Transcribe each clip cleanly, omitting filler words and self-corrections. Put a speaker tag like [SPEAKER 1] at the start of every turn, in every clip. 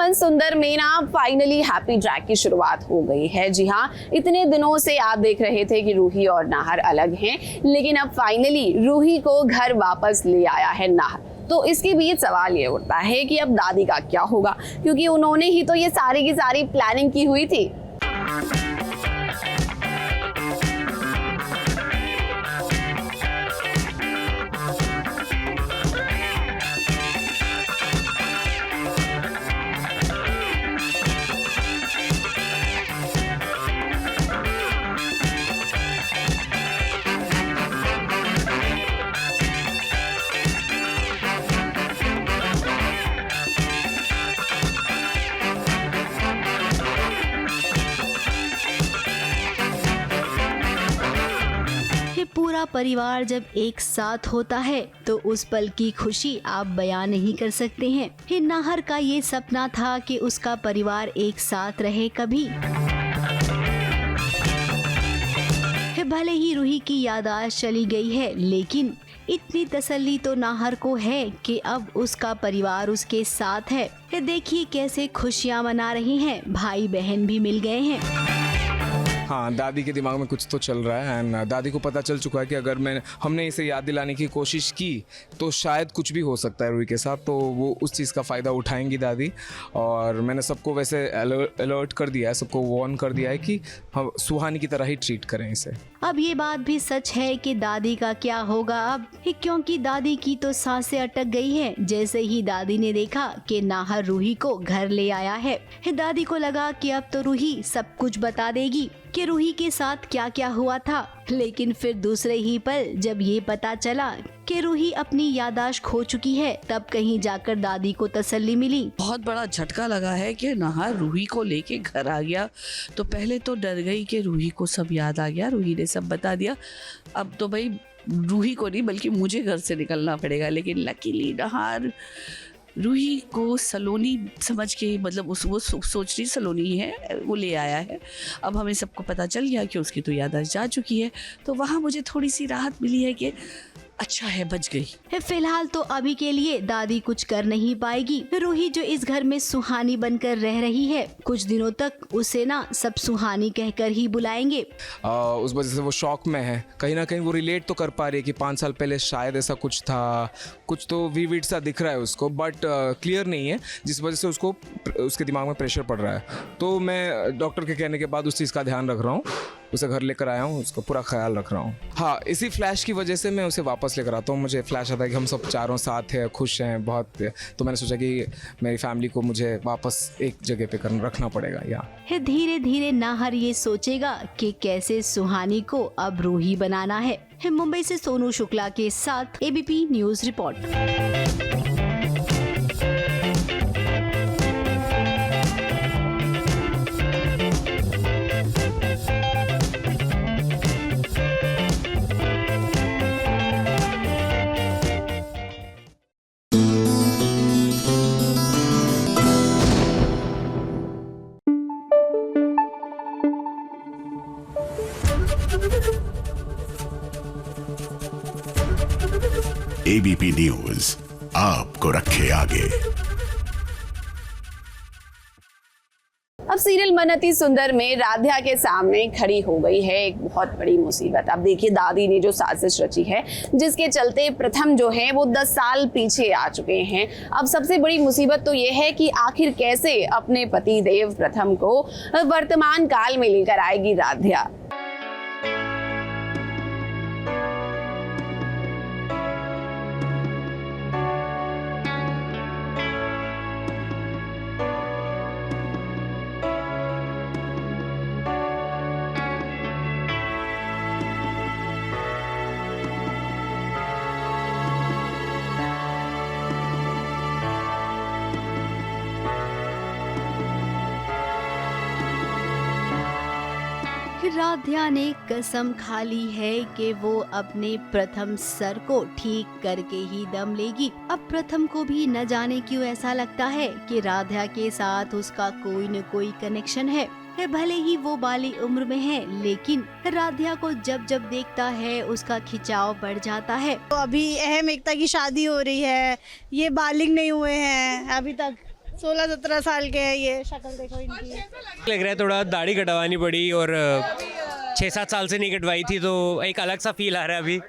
[SPEAKER 1] मन सुंदर में ना फाइनली हैप्पी ट्रैक की शुरुआत हो गई है। जी हाँ, इतने दिनों से आप देख रहे थे कि रूही और नाहर अलग हैं, लेकिन अब फाइनली रूही को घर वापस ले आया है नाहर। तो इसके बीच सवाल ये उठता है कि अब दादी का क्या होगा, क्योंकि उन्होंने ही तो ये सारी की सारी प्लानिंग की हुई थी।
[SPEAKER 2] पूरा परिवार जब एक साथ होता है तो उस पल की खुशी आप बयान नहीं कर सकते हैं। हे नाहर का ये सपना था कि उसका परिवार एक साथ रहे कभी। भले ही रूही की याददाश्त चली गई है, लेकिन इतनी तसल्ली तो नाहर को है कि अब उसका परिवार उसके साथ है। देखिए कैसे खुशियाँ मना रही हैं, भाई बहन भी मिल गए हैं।
[SPEAKER 3] हाँ, दादी के दिमाग में कुछ तो चल रहा है एंड दादी को पता चल चुका है कि अगर हमने इसे याद दिलाने की कोशिश की तो शायद कुछ भी हो सकता है रूही के साथ, तो वो उस चीज़ का फ़ायदा उठाएंगी दादी। और मैंने सबको वैसे अलर्ट कर दिया है, सबको वार्न कर दिया है कि हम सुहानी की तरह ही ट्रीट करें इसे।
[SPEAKER 2] अब ये बात भी सच है कि दादी का क्या होगा अब, क्योंकि दादी की तो सांसें अटक गई है जैसे ही दादी ने देखा कि नाहर रूही को घर ले आया है। दादी को लगा कि अब तो रूही सब कुछ बता देगी कि रूही के साथ क्या क्या हुआ था, लेकिन फिर दूसरे ही पल जब ये पता चला कि रूही अपनी याददाश्त खो चुकी है, तब कहीं जाकर दादी को तसल्ली मिली।
[SPEAKER 4] बहुत बड़ा झटका लगा है कि नाहर रूही को लेके घर आ गया। तो पहले तो डर गई कि रूही को सब याद आ गया, रूही ने सब बता दिया। अब तो भाई रूही को नहीं बल्कि मुझे घर से निकलना पड़ेगा। लेकिन लकीली नाहर रूही को सलोनी समझ के, मतलब वो सोच रही सलोनी ही है, वो ले आया है। अब हमें सबको पता चल गया कि उसकी तो याददाश्त जा चुकी है, तो वहाँ मुझे थोड़ी सी राहत मिली है कि अच्छा है बच गई।
[SPEAKER 2] फिलहाल तो अभी के लिए दादी कुछ कर नहीं पाएगी। रूही जो इस घर में सुहानी बनकर रह रही है, कुछ दिनों तक उसे ना सब सुहानी कहकर ही बुलाएंगे।
[SPEAKER 3] उस वजह से वो शॉक में है, कहीं ना कहीं वो रिलेट तो कर पा रही है कि 5 साल पहले शायद ऐसा कुछ था, कुछ तो विविड सा दिख रहा है उसको, बट क्लियर नहीं है, जिस वजह से उसको उसके दिमाग में प्रेशर पड़ रहा है। तो मैं डॉक्टर के कहने के बाद उस चीज़ का ध्यान रख रहा हूँ, उसे घर लेकर आया हूँ, उसका पूरा ख्याल रख रहा हूँ। हाँ, इसी फ्लैश की वजह से मैं उसे वापस लेकर आता हूँ। मुझे फ्लैश आता है कि हम सब चारों साथ हैं, खुश हैं बहुत, तो मैंने सोचा कि मेरी फैमिली को मुझे वापस एक जगह पे रखना पड़ेगा। या
[SPEAKER 2] धीरे धीरे नाहर ये सोचेगा कि कैसे सुहानी को अब रूही बनाना है। मुंबई से सोनू शुक्ला के साथ ABP news report.
[SPEAKER 5] ABP news आपको रखे आगे।
[SPEAKER 1] अब सीरियल मन अति सुंदर में राध्या के सामने खड़ी हो गई है एक बहुत बड़ी मुसीबत। अब देखिए, दादी ने जो साजिश रची है, जिसके चलते प्रथम जो है वो 10 साल पीछे आ चुके हैं। अब सबसे बड़ी मुसीबत तो ये है कि आखिर कैसे अपने पति देव प्रथम को वर्तमान काल में लेकर आएगी राध्या।
[SPEAKER 2] राध्या ने कसम खा ली है कि वो अपने प्रथम सर को ठीक करके ही दम लेगी। अब प्रथम को भी न जाने क्यों ऐसा लगता है कि राध्या के साथ उसका कोई न कोई कनेक्शन है। भले ही वो बाली उम्र में है, लेकिन राध्या को जब जब देखता है उसका खिंचाव बढ़ जाता है।
[SPEAKER 6] तो अभी अहम एकता की शादी हो रही है, ये बालिग नहीं हुए हैं अभी तक, 16-17 साल के है ये, शक्ल देखो इनकी।
[SPEAKER 7] लग रहा है थोड़ा दाढ़ी कटवानी पड़ी और 6-7 साल से नहीं कटवाई थी, तो एक अलग सा फील आ रहा है अभी,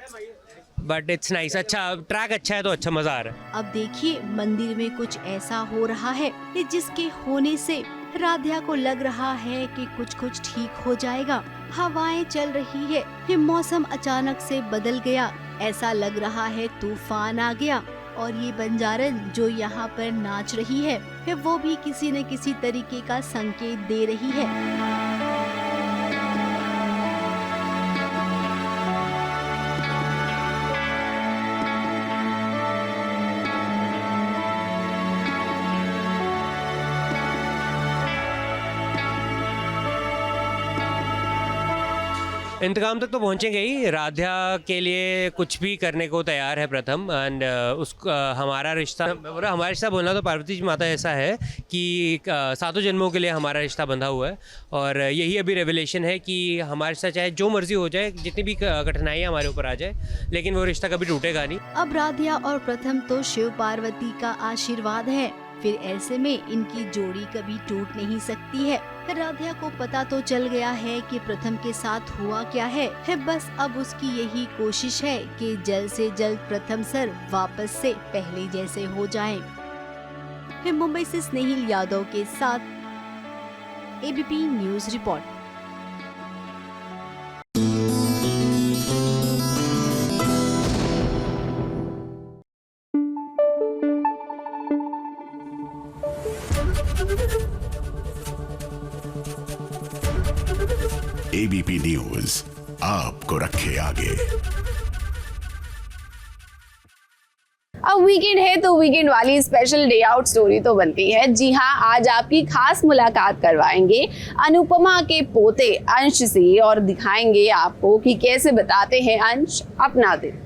[SPEAKER 7] बट इट्स नाइस। अच्छा ट्रैक अच्छा है तो अच्छा मजा आ रहा है।
[SPEAKER 2] अब देखिए मंदिर में कुछ ऐसा हो रहा है कि जिसके होने से राधिया को लग रहा है कि कुछ ठीक हो जाएगा। हवाएं चल रही है, ये मौसम अचानक से बदल गया, ऐसा लग रहा है तूफान आ गया। और ये बंजारन जो यहाँ पर नाच रही है वो भी किसी न किसी तरीके का संकेत दे रही है।
[SPEAKER 7] इंतकाम तक तो पहुँचेंगे ही। राधा के लिए कुछ भी करने को तैयार है प्रथम, एंड हमारा रिश्ता बोलना तो पार्वती जी माता ऐसा है कि 7 जन्मों के लिए हमारा रिश्ता बंधा हुआ है, और यही अभी रेवलेशन है कि हमारे साथ चाहे जो मर्जी हो जाए, जितनी भी कठिनाइयाँ हमारे ऊपर आ जाए, लेकिन वो रिश्ता कभी टूटेगा नहीं।
[SPEAKER 2] अब राधिया और प्रथम तो शिव पार्वती का आशीर्वाद है, फिर ऐसे में इनकी जोड़ी कभी टूट नहीं सकती है। राधिया को पता तो चल गया है कि प्रथम के साथ हुआ क्या है, बस अब उसकी यही कोशिश है कि जल्द से जल्द प्रथम सर वापस से पहले जैसे हो जाएं। मुंबई से स्नेहिल यादव के साथ ABP news report.
[SPEAKER 5] ABP news आपको रखे आगे।
[SPEAKER 1] अब वीकेंड है तो वीकेंड वाली स्पेशल डे आउट स्टोरी तो बनती है। जी हाँ, आज आपकी खास मुलाकात करवाएंगे अनुपमा के पोते अंश से और दिखाएंगे आपको कि कैसे बताते हैं अंश अपना दिन।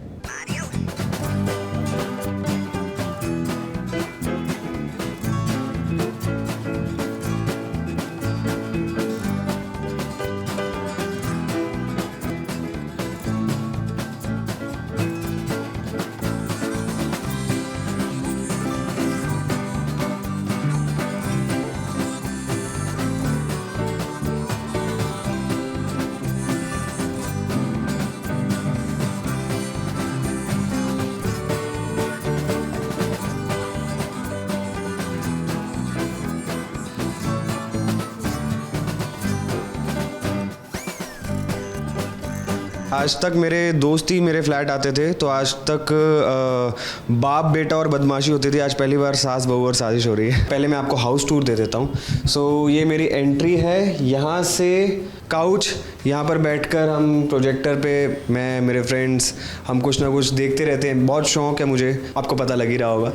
[SPEAKER 8] आज तक मेरे दोस्त ही मेरे फ्लैट आते थे, तो आज तक बाप बेटा और बदमाशी होती थी। आज पहली बार सास बहू और साजिश हो रही है। पहले मैं आपको हाउस टूर दे देता हूँ। सो ये मेरी एंट्री है। यहाँ से काउच, यहाँ पर बैठकर हम प्रोजेक्टर पे, मैं मेरे फ्रेंड्स, हम कुछ ना कुछ देखते रहते हैं। बहुत शौक है मुझे, आपको पता लग ही रहा होगा।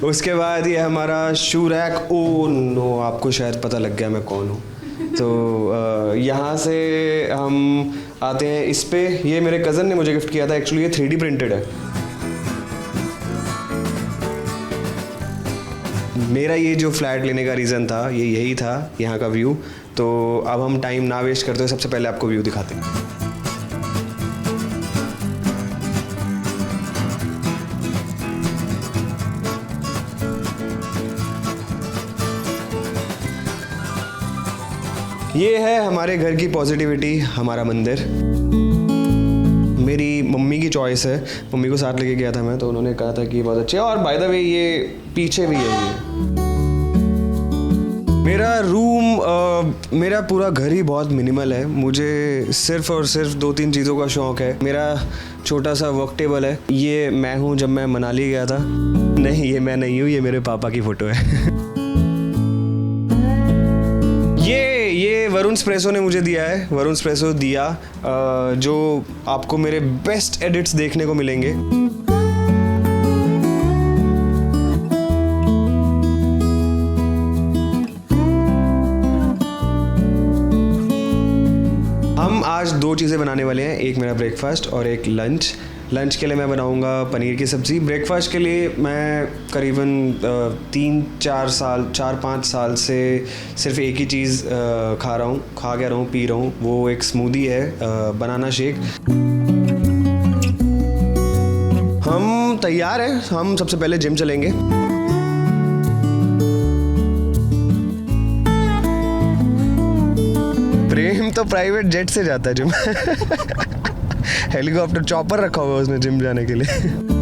[SPEAKER 8] उसके बाद ये हमारा शू रैक। ओ नो, आपको शायद पता लग गया मैं कौन हूँ। तो यहाँ से हम आते हैं इस पे। ये मेरे कज़न ने मुझे गिफ्ट किया था। एक्चुअली ये 3D प्रिंटेड है। मेरा ये जो फ्लैट लेने का रीज़न था ये यही था, यहाँ का व्यू। तो अब हम टाइम ना वेस्ट करते हुए सबसे पहले आपको व्यू दिखाते हैं। ये है हमारे घर की पॉजिटिविटी, हमारा मंदिर। मेरी मम्मी की चॉइस है, मम्मी को साथ लेके गया था मैं, तो उन्होंने कहा था कि बहुत अच्छे। और बाय द वे ये पीछे भी है ये मेरा रूम। मेरा पूरा घर ही बहुत मिनिमल है। मुझे सिर्फ और सिर्फ 2-3 चीज़ों का शौक़ है। मेरा छोटा सा वर्क टेबल है। ये मैं हूँ जब मैं मनाली गया था। नहीं, ये मैं नहीं हूँ, ये मेरे पापा की फ़ोटो है। ये वरुण स्प्रेसो ने मुझे दिया है। वरुण स्प्रेसो दिया, जो आपको मेरे बेस्ट एडिट्स देखने को मिलेंगे। हम आज 2 चीज़ें बनाने वाले हैं, एक मेरा ब्रेकफास्ट और एक लंच। लंच के लिए मैं बनाऊंगा पनीर की सब्ज़ी। ब्रेकफास्ट के लिए मैं करीबन 4-5 साल से सिर्फ एक ही चीज़ खा रहा हूँ, पी रहा हूँ। वो एक स्मूदी है, बनाना शेक। हम तैयार हैं। हम सबसे पहले जिम चलेंगे। प्रेम तो प्राइवेट जेट से जाता है जिम हेलीकॉप्टर चॉपर रखा हुआ है उसने जिम जाने के लिए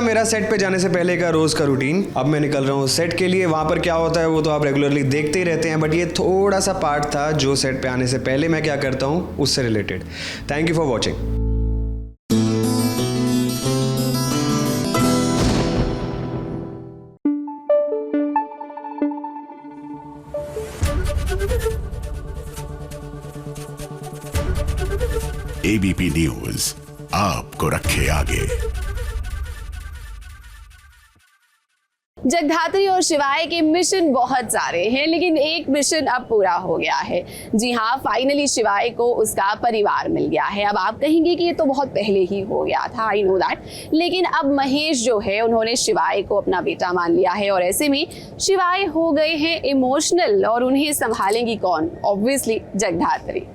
[SPEAKER 8] मेरा सेट पे जाने से पहले का रोज का रूटीन। अब मैं निकल रहा हूँ सेट के लिए। वहाँ पर क्या होता है वो तो आप रेगुलरली देखते ही रहते हैं, बट ये थोड़ा सा पार्ट था जो सेट पे आने से पहले मैं क्या करता हूँ उससे related. Thank you for watching.
[SPEAKER 5] ABP news आपको रखे आगे।
[SPEAKER 1] जगधात्री और शिवाय के मिशन बहुत सारे हैं, लेकिन एक मिशन अब पूरा हो गया है। जी हाँ, फाइनली शिवाय को उसका परिवार मिल गया है। अब आप कहेंगे कि ये तो बहुत पहले ही हो गया था, आई नो दैट, लेकिन अब महेश जो है उन्होंने शिवाय को अपना बेटा मान लिया है और ऐसे में शिवाय हो गए हैं इमोशनल और उन्हें संभालेंगी कौन? ऑब्वियसली जगधात्री।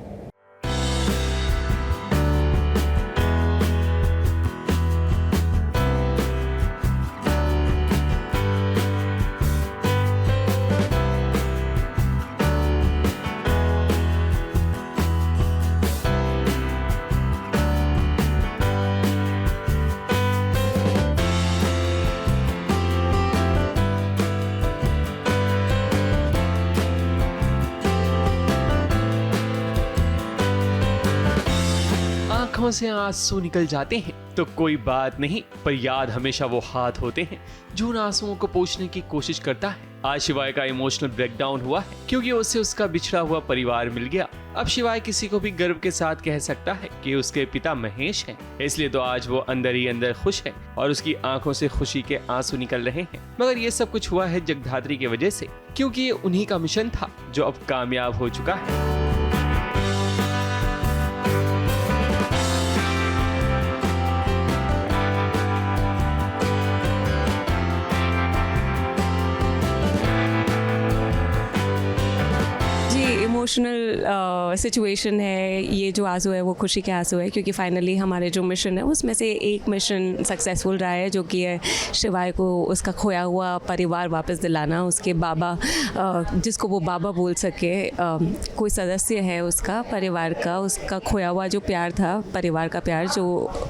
[SPEAKER 9] आंखों से आंसू निकल जाते हैं तो कोई बात नहीं, पर याद हमेशा वो हाथ होते हैं जो उन आंसुओं को पोंछने की कोशिश करता है। आज शिवाय का इमोशनल ब्रेकडाउन हुआ है क्योंकि उसे उसका बिछड़ा हुआ परिवार मिल गया। अब शिवाय किसी को भी गर्व के साथ कह सकता है कि उसके पिता महेश हैं। इसलिए तो आज वो अंदर ही अंदर खुश है और उसकी आंखों से खुशी के आंसू निकल रहे हैं। मगर ये सब कुछ हुआ है जगधात्री की वजह से, क्योंकि ये उन्हीं का मिशन था जो अब कामयाब हो चुका है।
[SPEAKER 10] इमोशनल सिचुएशन है। ये जो आंसू है वो खुशी के आंसू है, क्योंकि फाइनली हमारे जो मिशन है उसमें से एक मिशन सक्सेसफुल रहा है, जो कि है शिवाय को उसका खोया हुआ परिवार वापस दिलाना। उसके बाबा, जिसको वो बाबा बोल सके, कोई सदस्य है उसका परिवार का, उसका खोया हुआ जो प्यार था, परिवार का प्यार जो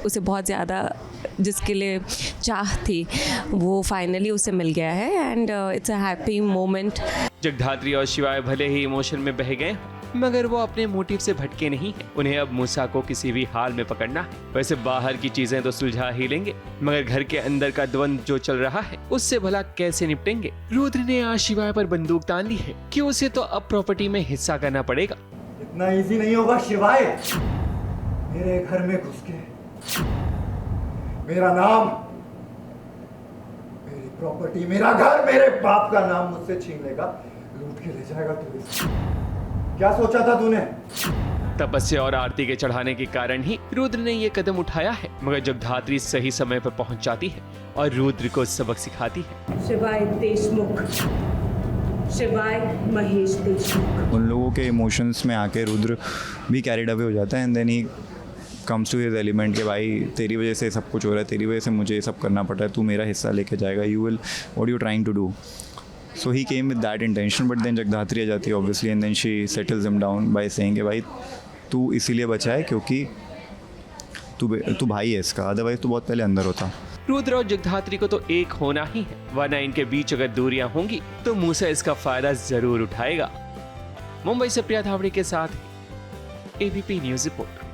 [SPEAKER 10] उसे बहुत ज़्यादा, जिसके लिए चाह थी, वो फाइनली उसे मिल गया है and it's a happy moment.
[SPEAKER 9] Jagaddhatri और शिवाय भले ही इमोशन में बह गए, मगर वो अपने मोटिव से भटके नहीं हैं। उन्हें अब मूसा को किसी भी हाल में पकड़ना है। वैसे बाहर की चीजें तो सुलझा ही लेंगे, मगर घर के अंदर का द्वंद जो चल रहा है उससे भला कैसे निपटेंगे? रुद्र ने आज शिवाय पर बंदूक तान ली है कि उसे तो अब प्रॉपर्टी में हिस्सा करना पड़ेगा।
[SPEAKER 11] इतना इजी नहीं होगा शिवाय। मेरे घर में घुस के मेरा नाम, मेरी प्रॉपर्टी, मेरा घर, मेरे बाप का नाम मुझसे छीन लेगा, लूट के ले जाएगा। तू क्या सोचा था तूने?
[SPEAKER 9] तपस्या और आरती के चढ़ाने के कारण ही रुद्र ने ये कदम उठाया है, मगर जगधात्री सही समय पर पहुंच जाती है और रुद्र को सबक सिखाती है।
[SPEAKER 12] शिवाय देशमुख, शिवाय महेश देशमुख।
[SPEAKER 13] उन लोगों के इमोशंस में आके रुद्र भी कैरिड अवे हो जाता है and then he comes to his element के भाई तेरी वजह से सब कुछ हो रहा है, तेरी वजह से मुझे ये सब करना पड़ रहा है, तू मेरा हिस्सा लेके जाएगा, you will, what you trying to do. So he came with that intention, but then Jagadhatri आ जाती है obviously and then she settles him down by saying कि भाई तू इसीलिए बचा है क्योंकि तू भाई है इसका, अदरवाइज तू बहुत पहले अंदर होता।
[SPEAKER 9] रुद्र और जगधात्री को तो एक होना ही है, वरना इनके बीच अगर दूरियां होंगी तो मूसा इसका फायदा जरूर उठाएगा। मुंबई से प्रिया धावड़े के साथ ABP news report.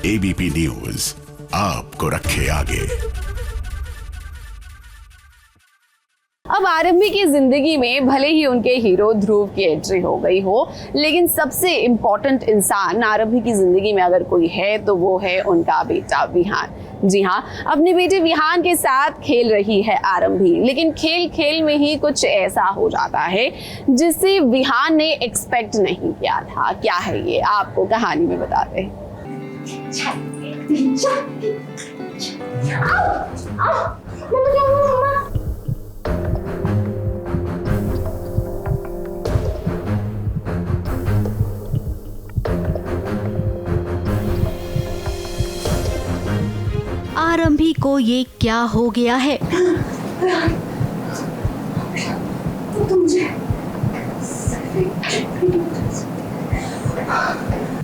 [SPEAKER 5] ABP news आपको रखे आगे।
[SPEAKER 1] अब आरंभी की जिंदगी में भले ही उनके हीरो ध्रुव की एंट्री हो गई हो, लेकिन सबसे इम्पोर्टेंट इंसान आरंभी की जिंदगी में अगर कोई है तो वो है उनका बेटा विहान। जी हाँ, अपने बेटे विहान के साथ खेल रही है आरंभी, लेकिन खेल खेल में ही कुछ ऐसा हो जाता है जिसे विहान ने एक्सपेक्ट नहीं किया था। क्या है ये, आपको कहानी में बताते हैं।
[SPEAKER 2] आरंभी को ये क्या हो गया है?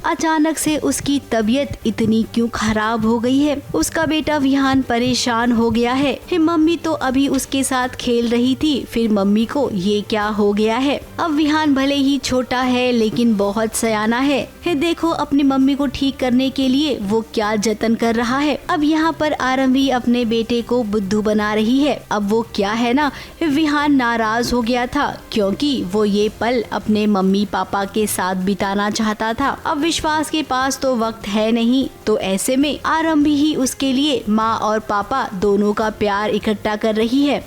[SPEAKER 2] अचानक से उसकी तबीयत इतनी क्यों खराब हो गई है? उसका बेटा विहान परेशान हो गया है। मम्मी तो अभी उसके साथ खेल रही थी, फिर मम्मी को ये क्या हो गया है? अब विहान भले ही छोटा है लेकिन बहुत सयाना है। देखो अपनी मम्मी को ठीक करने के लिए वो क्या जतन कर रहा है। अब यहाँ पर आरंभी अपने बेटे को बुद्धू बना रही है। अब वो क्या है ना, विहान नाराज हो गया था क्योंकि वो ये पल अपने मम्मी पापा के साथ बिताना चाहता था। अब विश्वास के पास तो वक्त है नहीं, तो ऐसे में आरंभी ही उसके लिए माँ और पापा दोनों का प्यार इकट्ठा कर रही है।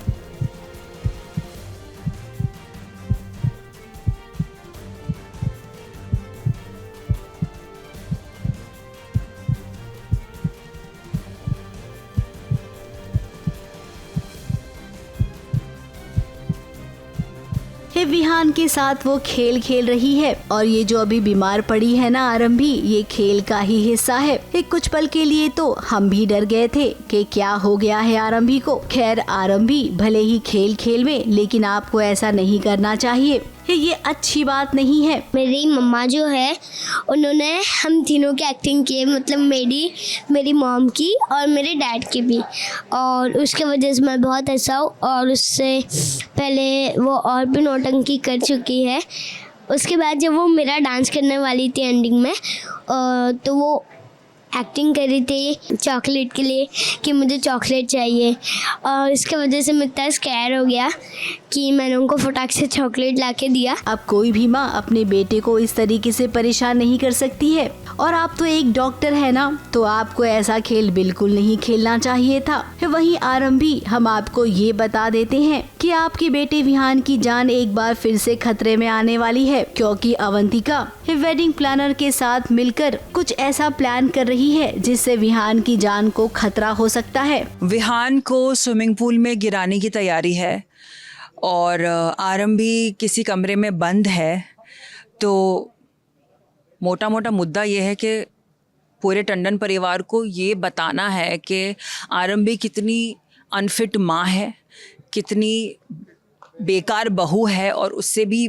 [SPEAKER 2] विहान के साथ वो खेल खेल रही है और ये जो अभी बीमार पड़ी है ना आरंभी, ये खेल का ही हिस्सा है। कुछ पल के लिए तो हम भी डर गए थे कि क्या हो गया है आरंभी को। खैर आरंभी भले ही खेल खेल में, लेकिन आपको ऐसा नहीं करना चाहिए, ये अच्छी बात नहीं है।
[SPEAKER 14] मेरी मम्मा जो है उन्होंने हम तीनों की एक्टिंग की है, मतलब मेरी मॉम की और मेरे डैड की भी, और उसके वजह से मैं बहुत हंसा हूँ। और उससे पहले वो और भी नौटंकी कर चुकी है। उसके बाद जब वो मेरा डांस करने वाली थी एंडिंग में, तो वो एक्टिंग कर रही थी चॉकलेट के लिए कि मुझे चॉकलेट चाहिए, और इसके वजह से मैं इतना स्कैर हो गया कि मैंने उनको फटाक से चॉकलेट ला के दिया।
[SPEAKER 2] अब कोई भी माँ अपने बेटे को इस तरीके से परेशान नहीं कर सकती है, और आप तो एक डॉक्टर है ना, तो आपको ऐसा खेल बिल्कुल नहीं खेलना चाहिए था। वहीं आरंभी, हम आपको ये बता देते हैं कि आपके बेटे विहान की जान एक बार फिर से खतरे में आने वाली है, क्योंकि अवंतिका वेडिंग प्लानर के साथ मिलकर कुछ ऐसा प्लान कर रही है जिससे विहान की जान को खतरा हो सकता है।
[SPEAKER 15] विहान को स्विमिंग पूल में गिराने की तैयारी है और आरंभी किसी कमरे में बंद है। तो मोटा मोटा मुद्दा ये है कि पूरे टंडन परिवार को ये बताना है कि आरंभी कितनी अनफिट माँ है, कितनी बेकार बहू है और उससे भी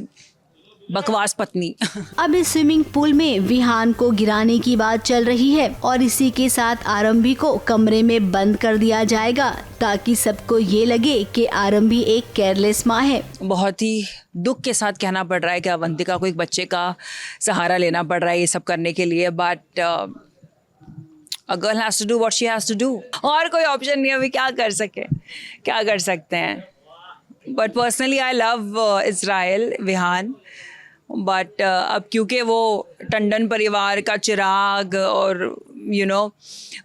[SPEAKER 15] बकवास पत्नी।
[SPEAKER 2] अब इस स्विमिंग पूल में विहान को गिराने की बात चल रही है और इसी के साथ आरंभी को कमरे में बंद कर दिया जाएगा ताकि सबको ये लगे कि आरंभी एक केयरलेस माँ है।
[SPEAKER 15] बहुत ही दुख के साथ कहना पड़ रहा है कि अवंतिका को एक बच्चे का सहारा लेना पड़ रहा है ये सब करने के लिए, but a girl has to do what she has to do। और कोई ऑप्शन नहीं है, अभी क्या कर सकते हैं। But personally I love Israel Vihan, but अब क्योंकि वो टंडन परिवार का चिराग और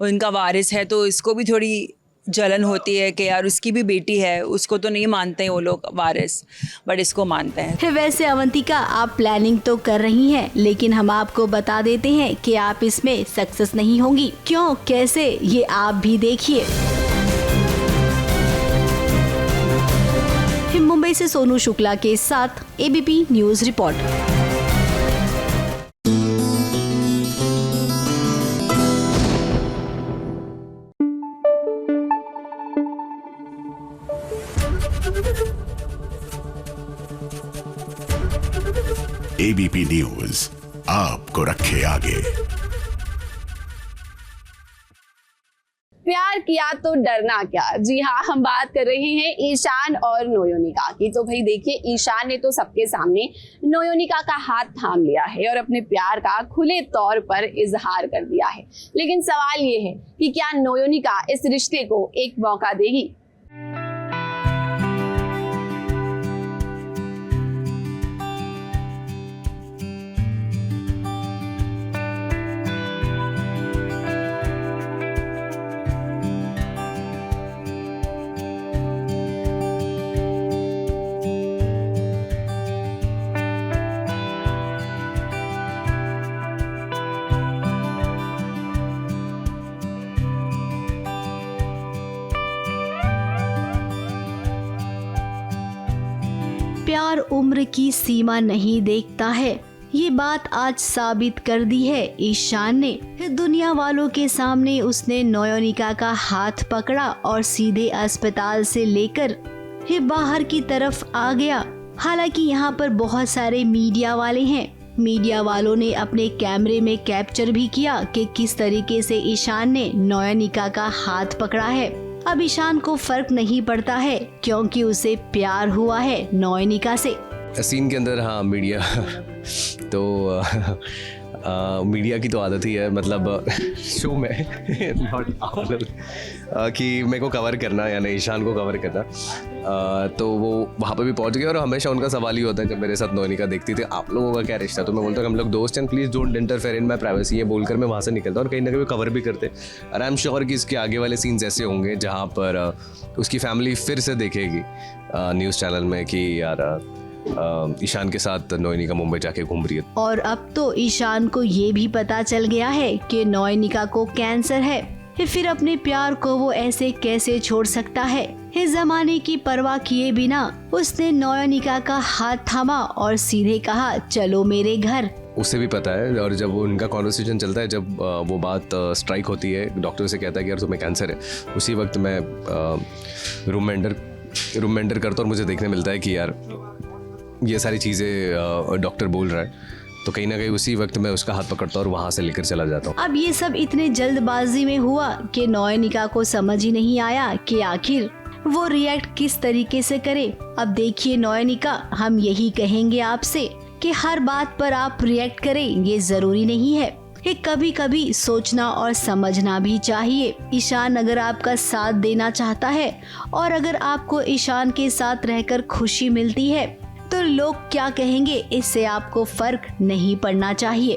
[SPEAKER 15] उनका वारिस है, तो इसको भी थोड़ी जलन होती है कि यार उसकी भी बेटी है, उसको तो नहीं मानते हैं वो लोग वारिस, बट इसको मानते हैं।
[SPEAKER 2] वैसे अवंतिका, आप प्लानिंग तो कर रही हैं, लेकिन हम आपको बता देते हैं कि आप इसमें सक्सेस नहीं होंगी। क्यों, कैसे, ये आप भी देखिए। मुंबई से सोनू शुक्ला के साथ ABP news report.
[SPEAKER 5] ABP news आपको रखे आगे।
[SPEAKER 1] प्यार किया तो डरना क्या। जी हाँ, हम बात कर रहे हैं ईशान और नोयोनिका की। तो भाई देखिए, ईशान ने तो सबके सामने नोयोनिका का हाथ थाम लिया है और अपने प्यार का खुले तौर पर इजहार कर दिया है। लेकिन सवाल ये है कि क्या नोयोनिका इस रिश्ते को एक मौका देगी।
[SPEAKER 2] प्यार उम्र की सीमा नहीं देखता है। ये बात आज साबित कर दी है ईशान ने। दुनिया वालों के सामने उसने नयोनिका का हाथ पकड़ा और सीधे अस्पताल से लेकर ये बाहर की तरफ आ गया। हालांकि यहाँ पर बहुत सारे मीडिया वाले हैं। मीडिया वालों ने अपने कैमरे में कैप्चर भी किया कि किस तरीके से ईशान ने नयोनिका का हाथ पकड़ा है। अब ईशान को फर्क नहीं पड़ता है क्योंकि उसे प्यार हुआ है नयोनिका से।
[SPEAKER 16] सीन के अंदर हाँ मीडिया तो मीडिया की तो आदत ही है, मतलब शो में नॉट कि मेरे को कवर करना यानी ईशान को कवर करना, तो वो वहाँ पे भी पहुँच गए। और हमेशा उनका सवाल ही होता है जब मेरे साथ नयोनिका देखती थी आप लोगों का क्या रिश्ता, तो मैं बोलता हूँ हम लोग दोस्त हैं, please don't interfere in my privacy, ये बोलकर मैं वहाँ से निकलता हूँ और कहीं ना कहीं कवर भी करते। और आई एम श्योर कि इसके आगे वाले सीन्स ऐसे होंगे जहाँ पर उसकी फैमिली फिर से देखेगी न्यूज़ चैनल में कि यार ईशान के साथ नयोनिका मुंबई जाके घूम रही है।
[SPEAKER 2] और अब तो ईशान को ये भी पता चल गया है कि नयोनिका को कैंसर है। फिर अपने प्यार को वो ऐसे कैसे छोड़ सकता है। इस जमाने की परवाह किए बिना उसने नयोनिका का हाथ थामा और सीधे कहा चलो मेरे घर।
[SPEAKER 16] उससे भी पता है, और जब उनका कॉन्वर्सेशन चलता है, जब वो बात स्ट्राइक होती है, डॉक्टर से कहता है कि यार तुम्हें कैंसर है, उसी वक्त मैं रूम में एंटर करता हूँ और मुझे देखने मिलता है कि यार ये सारी चीज़ें डॉक्टर बोल रहा है, तो कहीं ना कहीं उसी वक्त मैं उसका हाथ पकड़ता हूँ और वहाँ से लेकर चला जाता हूँ।
[SPEAKER 2] अब ये सब इतने जल्दबाजी में हुआ कि नयोनिका को समझ ही नहीं आया कि आखिर वो रिएक्ट किस तरीके से करे। अब देखिए नयोनिका, हम यही कहेंगे आपसे कि हर बात पर आप रिएक्ट करें ये जरूरी नहीं है। कभी कभी सोचना और समझना भी चाहिए। ईशान अगर आपका साथ देना चाहता है और अगर आपको ईशान के साथ रहकर खुशी मिलती है तो लोग क्या कहेंगे इससे आपको फर्क नहीं पड़ना चाहिए।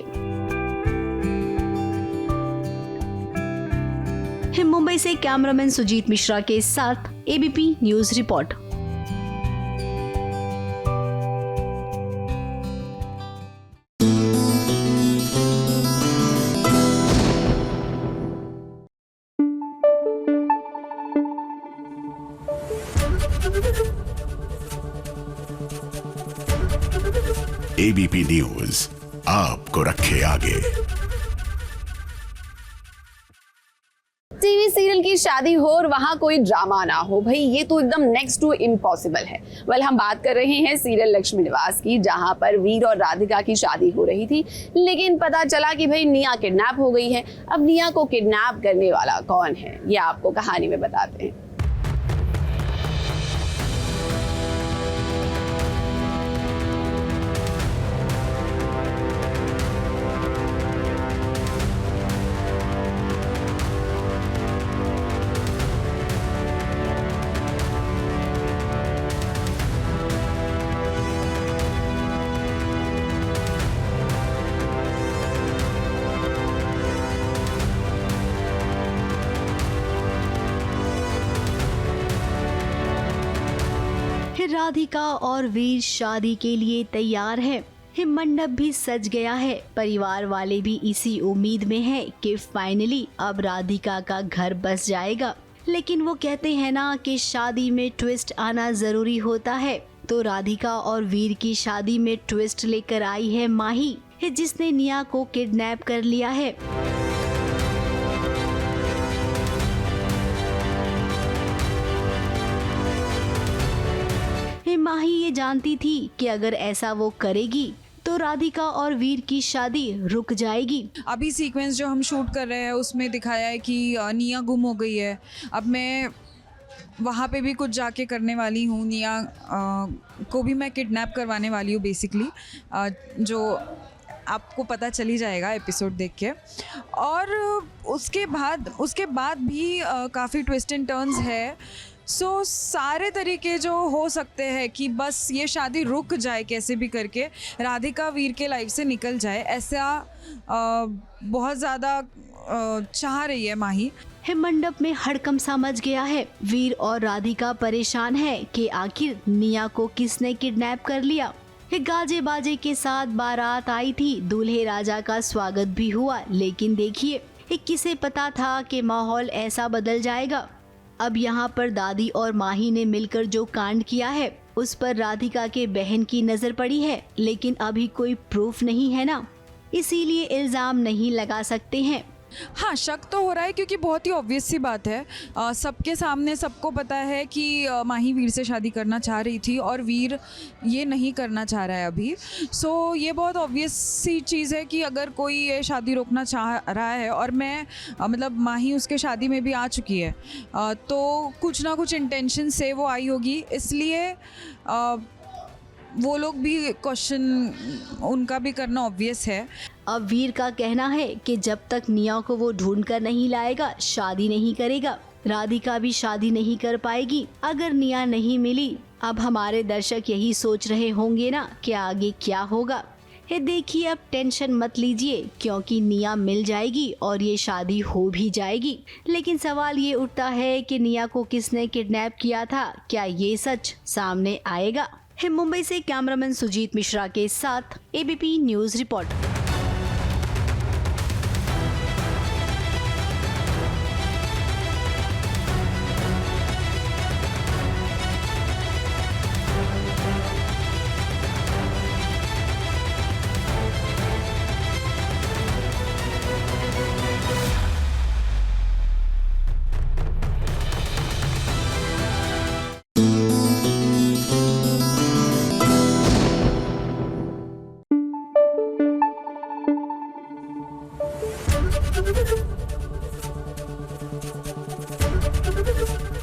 [SPEAKER 2] मुंबई से कैमरामैन सुजीत मिश्रा के साथ ABP news report.
[SPEAKER 5] ABP news आपको रखे आगे।
[SPEAKER 1] टीवी सीरियल की शादी हो और वहां कोई ड्रामा ना हो, भाई ये तो एकदम नेक्स्ट टू इम्पॉसिबल है। वेल हम बात कर रहे हैं सीरियल लक्ष्मी निवास की, जहां पर वीर और राधिका की शादी हो रही थी, लेकिन पता चला कि भाई निया किडनैप हो गई है। अब निया को किडनैप करने वाला कौन है ये आपको कहानी में बताते हैं।
[SPEAKER 2] राधिका और वीर शादी के लिए तैयार है। मंडप भी सज गया है। परिवार वाले भी इसी उम्मीद में हैं कि फाइनली अब राधिका का घर बस जाएगा। लेकिन वो कहते हैं ना कि शादी में ट्विस्ट आना जरूरी होता है, तो राधिका और वीर की शादी में ट्विस्ट लेकर आई है माही, जिसने निया को किडनैप कर लिया है। माही ये जानती थी कि अगर ऐसा वो करेगी तो राधिका और वीर की शादी रुक जाएगी।
[SPEAKER 17] अभी सीक्वेंस जो हम शूट कर रहे हैं उसमें दिखाया है कि निया गुम हो गई है। अब मैं वहाँ पे भी कुछ जाके करने वाली हूँ। निया को भी मैं किडनैप करवाने वाली हूँ बेसिकली, जो आपको पता चली जाएगा एपिसोड देख के। और उसके बाद भी काफ़ी ट्विस्ट एंड टर्न्स है। सो सारे तरीके जो हो सकते हैं कि बस ये शादी रुक जाए कैसे भी करके, राधिका वीर के लाइफ से निकल जाए, ऐसा बहुत ज़्यादा चाह रही है माही।
[SPEAKER 2] मंडप में हड़कंप सा मच गया है। वीर और राधिका परेशान है कि आखिर निया को किसने किडनैप कर लिया। गाजे बाजे के साथ बारात आई थी, दूल्हे राजा का स्वागत भी हुआ, लेकिन देखिए किसे पता था कि माहौल ऐसा बदल जाएगा। अब यहाँ पर दादी और माही ने मिलकर जो कांड किया है उस पर राधिका के बहन की नजर पड़ी है, लेकिन अभी कोई प्रूफ नहीं है ना, इसीलिए इल्जाम नहीं लगा सकते हैं।
[SPEAKER 17] हाँ, शक तो हो रहा है क्योंकि बहुत ही ऑब्वियस सी बात है। सबके सामने सबको पता है कि माही वीर से शादी करना चाह रही थी और वीर ये नहीं करना चाह रहा है अभी। सो ये बहुत ऑब्वियस सी चीज़ है कि अगर कोई ये शादी रोकना चाह रहा है और मैं मतलब माही उसके शादी में भी आ चुकी है, तो कुछ ना कुछ इंटेंशन से वो आई होगी, इसलिए वो लोग भी क्वेश्चन उनका भी करना ऑब्वियस है।
[SPEAKER 2] अब वीर का कहना है कि जब तक निया को वो ढूंढ कर नहीं लाएगा शादी नहीं करेगा। राधिका भी शादी नहीं कर पाएगी अगर निया नहीं मिली। अब हमारे दर्शक यही सोच रहे होंगे ना कि आगे क्या होगा। देखिए, अब टेंशन मत लीजिए क्योंकि निया मिल जाएगी और ये शादी हो भी जाएगी। लेकिन सवाल ये उठता है कि निया को किसने किडनैप किया था, क्या ये सच सामने आएगा? मुंबई से कैमरामैन सुजीत मिश्रा के साथ ABP news report.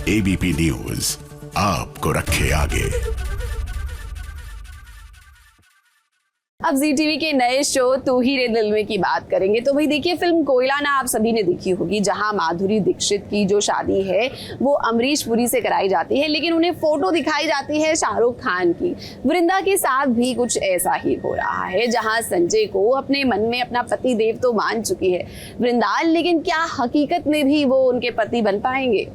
[SPEAKER 5] ABP news आपको रखे आगे।
[SPEAKER 1] अब जी टीवी के नए शो तू ही रे दिल में की बात करेंगे। तो भाई देखिए, फिल्म कोयला ना आप सभी ने देखी होगी, जहां माधुरी दीक्षित की जो शादी है वो अमरीश पुरी से कराई जाती है, लेकिन उन्हें फोटो दिखाई जाती है शाहरुख खान की। वृंदा के साथ भी कुछ ऐसा ही हो रहा है, जहां संजय को अपने मन में अपना पति देव तो मान चुकी है वृंदा, लेकिन क्या हकीकत में भी वो उनके पति बन पाएंगे?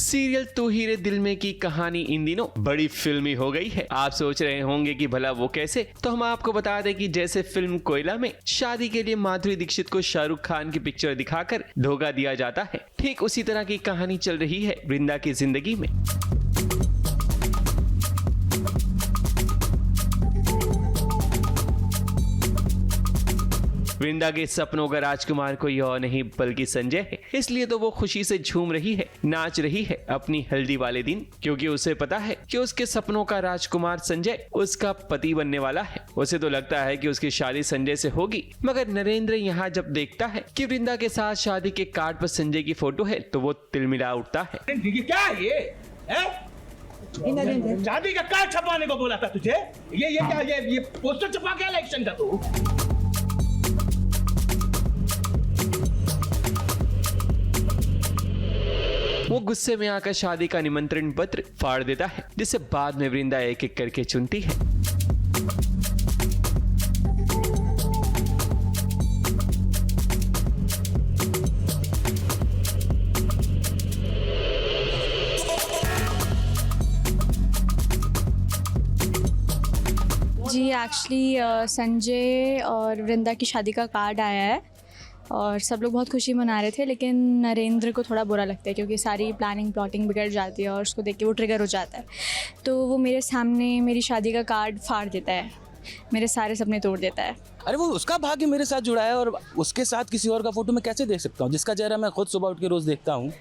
[SPEAKER 9] सीरियल तू ही रे दिल में की कहानी इन दिनों बड़ी फिल्मी हो गई है। आप सोच रहे होंगे कि भला वो कैसे, तो हम आपको बता दें कि जैसे फिल्म कोयला में शादी के लिए माधुरी दीक्षित को शाहरुख खान की पिक्चर दिखाकर धोखा दिया जाता है, ठीक उसी तरह की कहानी चल रही है वृंदा की जिंदगी में। वृंदा के सपनों का राजकुमार कोई और नहीं बल्कि संजय है, इसलिए तो वो खुशी से झूम रही है, नाच रही है अपनी हल्दी वाले दिन, क्योंकि उसे पता है कि उसके सपनों का राजकुमार संजय उसका पति बनने वाला है। उसे तो लगता है कि उसकी शादी संजय से होगी, मगर नरेंद्र यहाँ जब देखता है कि वृंदा के साथ शादी के कार्ड पर संजय की फोटो है तो वो तिलमिला उठता है।
[SPEAKER 11] क्या ये शादी का कार्ड छपवाने को बोला था तुझे? ये क्या ये पोस्टर छपा क्या इलेक्शन का तू?
[SPEAKER 9] वो गुस्से में आकर शादी का निमंत्रण पत्र फाड़ देता है, जिसे बाद में वृंदा एक एक करके चुनती है।
[SPEAKER 18] जी एक्चुअली संजय और वृंदा की शादी का कार्ड आया है और सब लोग बहुत खुशी मना रहे थे, लेकिन नरेंद्र को थोड़ा बुरा लगता है क्योंकि सारी प्लानिंग प्लॉटिंग बिगड़ जाती है और उसको देख के वो ट्रिगर हो जाता है। तो वो मेरे सामने मेरी शादी का कार्ड फाड़ देता है, मेरे सारे सपने तोड़ देता है।
[SPEAKER 19] अरे वो उसका भाग्य मेरे साथ जुड़ा है और उसके साथ किसी और का फोटो मैं कैसे देख सकता हूँ? जिसका चेहरा मैं खुद सुबह उठ के रोज देखता हूँ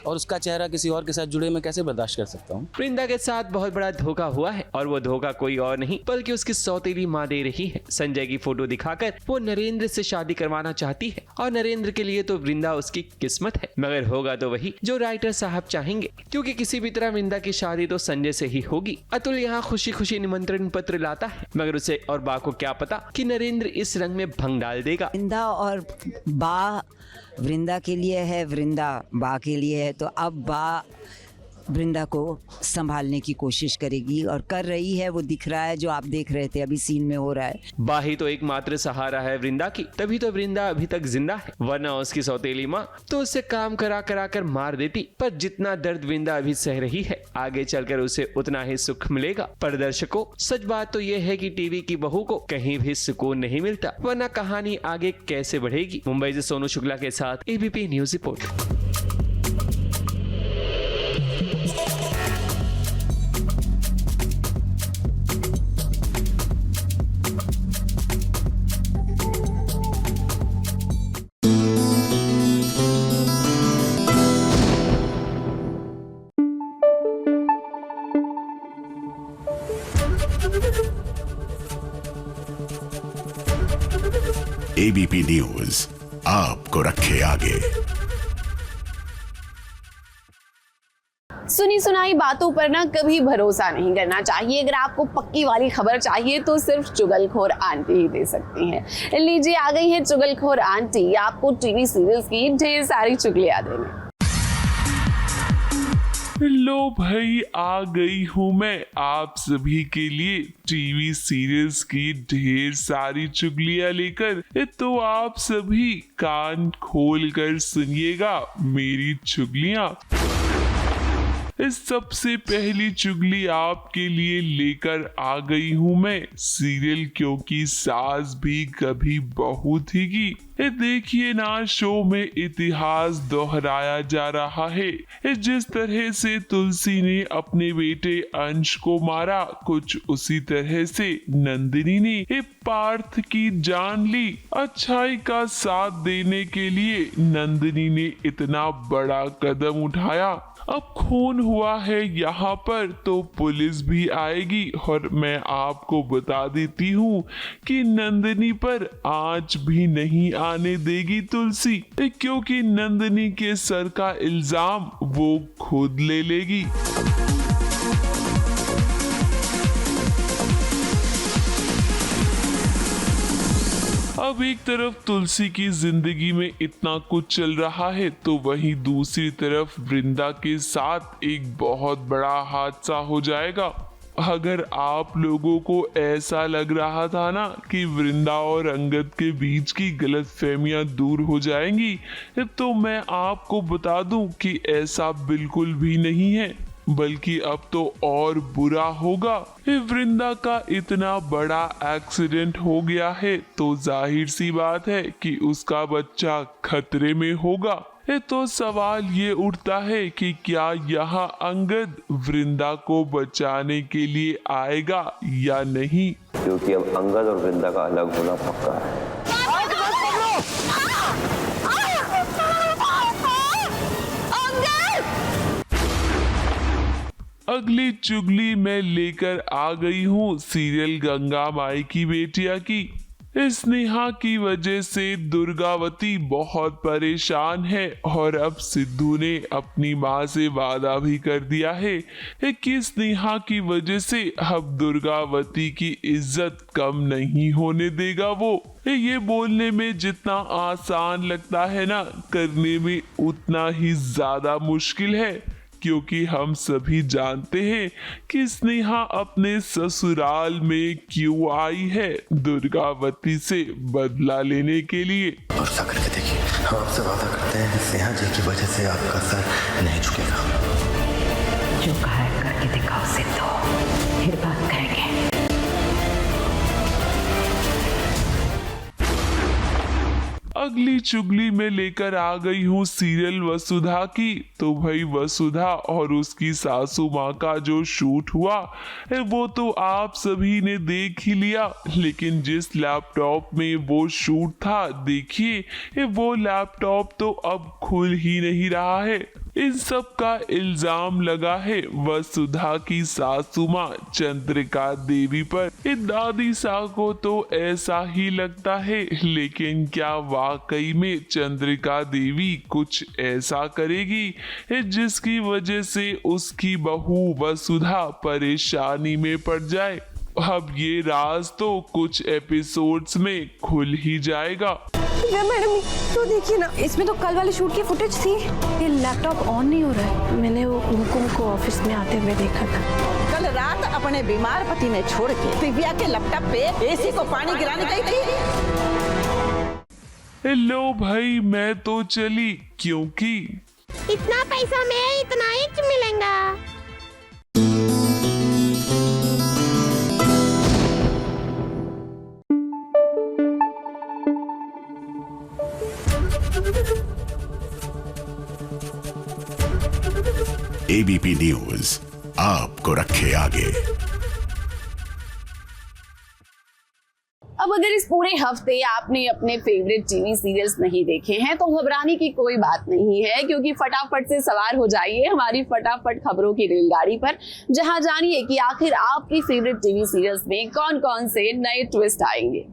[SPEAKER 19] और उसका चेहरा किसी और के साथ जुड़े मैं कैसे बर्दाश्त कर सकता हूँ?
[SPEAKER 9] वृंदा के साथ बहुत बड़ा धोखा हुआ है और वो धोखा कोई और नहीं बल्कि उसकी सौतेली माँ दे रही है। संजय की फोटो दिखाकर वो नरेंद्र से शादी करवाना चाहती है और नरेंद्र के लिए तो वृंदा उसकी किस्मत है, मगर होगा तो वही जो राइटर साहब चाहेंगे, क्योंकि किसी भी तरह वृंदा की शादी तो संजय से ही होगी। अतुल यहाँ खुशी खुशी निमंत्रण पत्र लाता है, मगर उसे और बा को क्या पता कि नरेंद्र इस रंग में भंग डाल देगा।
[SPEAKER 20] वृंदा और बा वृंदा के लिए है, वृंदा बा के लिए है, तो अब बा वृंदा को संभालने की कोशिश करेगी और कर रही है। वो दिख रहा है, जो आप देख रहे थे अभी सीन में हो रहा है।
[SPEAKER 9] बाही तो एकमात्र सहारा है वृंदा की, तभी तो वृंदा अभी तक जिंदा है, वरना उसकी सौतेली माँ तो उससे काम करा कर मार देती। पर जितना दर्द वृंदा अभी सह रही है, आगे चलकर उसे उतना ही सुख मिलेगा। पर दर्शकों, सच बात तो ये है कि टीवी की बहू को कहीं भी सुकून नहीं मिलता, वरना कहानी आगे कैसे बढ़ेगी। मुंबई से सोनू शुक्ला के साथ ABP news report.
[SPEAKER 5] ABP news आपको रखे आगे।
[SPEAKER 1] सुनी सुनाई बातों पर ना कभी भरोसा नहीं करना चाहिए। अगर आपको पक्की वाली खबर चाहिए तो सिर्फ चुगलखोर आंटी ही दे सकती हैं। लीजिए, आ गई है चुगलखोर आंटी आपको टीवी सीरियल्स की ढेर सारी चुगलियां देने।
[SPEAKER 21] लो भाई, आ गई हूँ मैं आप सभी के लिए टीवी सीरियल्स की ढेर सारी चुगलियां लेकर। तो आप सभी कान खोल कर सुनिएगा मेरी चुगलियां। सबसे पहली चुगली आपके लिए लेकर आ गई हूँ मैं सीरियल क्योंकि सास भी कभी बहू थी की। देखिए ना, शो में इतिहास दोहराया जा रहा है। जिस तरह से तुलसी ने अपने बेटे अंश को मारा, कुछ उसी तरह से नंदिनी ने पार्थ की जान ली। अच्छाई का साथ देने के लिए नंदिनी ने इतना बड़ा कदम उठाया। अब खून हुआ है यहाँ पर तो पुलिस भी आएगी। और मैं आपको बता देती हूँ कि नंदिनी पर आंच भी नहीं आने देगी तुलसी, क्योंकि नंदिनी के सर का इल्जाम वो खुद ले लेगी। अब एक तरफ तुलसी की जिंदगी में इतना कुछ चल रहा है तो वहीं दूसरी तरफ वृंदा के साथ एक बहुत बड़ा हादसा हो जाएगा। अगर आप लोगों को ऐसा लग रहा था ना कि वृंदा और अंगद के बीच की गलतफहमियां दूर हो जाएंगी, तो मैं आपको बता दूं कि ऐसा बिल्कुल भी नहीं है, बल्कि अब तो और बुरा होगा। वृंदा का इतना बड़ा एक्सीडेंट हो गया है तो जाहिर सी बात है कि उसका बच्चा खतरे में होगा। तो सवाल ये उठता है कि क्या यहाँ अंगद वृंदा को बचाने के लिए आएगा या नहीं,
[SPEAKER 22] क्योंकि अब अंगद और वृंदा का अलग होना पक्का है।
[SPEAKER 21] अगली चुगली मैं लेकर आ गई हूँ सीरियल गंगा माई की बेटिया की। स्नेहा की वजह से दुर्गावती बहुत परेशान है और अब सिद्धू ने अपनी माँ से वादा भी कर दिया है कि स्नेहा की वजह से अब दुर्गावती की इज्जत कम नहीं होने देगा। वो ये बोलने में जितना आसान लगता है ना, करने में उतना ही ज्यादा मुश्किल है, क्योंकि हम सभी जानते हैं कि स्नेहा अपने ससुराल में क्यों आई है, दुर्गावती से बदला लेने के लिए।
[SPEAKER 23] भरोसा करके देखिए, हम आपसे वादा करते हैं कि स्नेहा जी की वजह से आपका सर नहीं झुकेगा।
[SPEAKER 24] जो कहा है करके दिखाओ सिद्धू, फिर बात करेंगे।
[SPEAKER 21] अगली चुगली में लेकर आ गई हूँ सीरियल वसुधा की। तो भाई वसुधा और उसकी सासू माँ का जो शूट हुआ वो तो आप सभी ने देख ही लिया, लेकिन जिस लैपटॉप में वो शूट था, देखिए वो लैपटॉप तो अब खुल ही नहीं रहा है। इन सब का इल्जाम लगा है वसुधा की सासू माँ चंद्रिका देवी पर। दादी सा को तो ऐसा ही लगता है, लेकिन क्या वाकई में चंद्रिका देवी कुछ ऐसा करेगी जिसकी वजह से उसकी बहू वसुधा परेशानी में पड़ जाए? अब ये राज तो कुछ एपिसोड्स में खुल ही जाएगा।
[SPEAKER 3] दिव्या मैडम तो देखिए ना, इसमें तो कल वाले शूट की फुटेज थी। ये लैपटॉप ऑन नहीं हो रहा है। मैंने वो हुकुम को ऑफिस में आते हुए देखा था।
[SPEAKER 4] कल रात अपने बीमार पति ने छोड़ के दिव्या के लैपटॉप पे एसी को पानी गिराने गई थी।
[SPEAKER 21] हेलो भाई, मैं तो चली, क्योंकि
[SPEAKER 14] इतना पैसा में इतना ही मिलेगा।
[SPEAKER 5] एबीपी न्यूज आपको रखे आगे।
[SPEAKER 1] अब अगर इस पूरे हफ्ते आपने अपने फेवरेट टीवी सीरियल्स नहीं देखे हैं तो घबराने की कोई बात नहीं है, क्योंकि फटाफट से सवार हो जाइए हमारी फटाफट खबरों की रेलगाड़ी पर, जहां जानिए कि आखिर आपकी फेवरेट टीवी सीरियल्स में कौन कौन से नए ट्विस्ट आएंगे।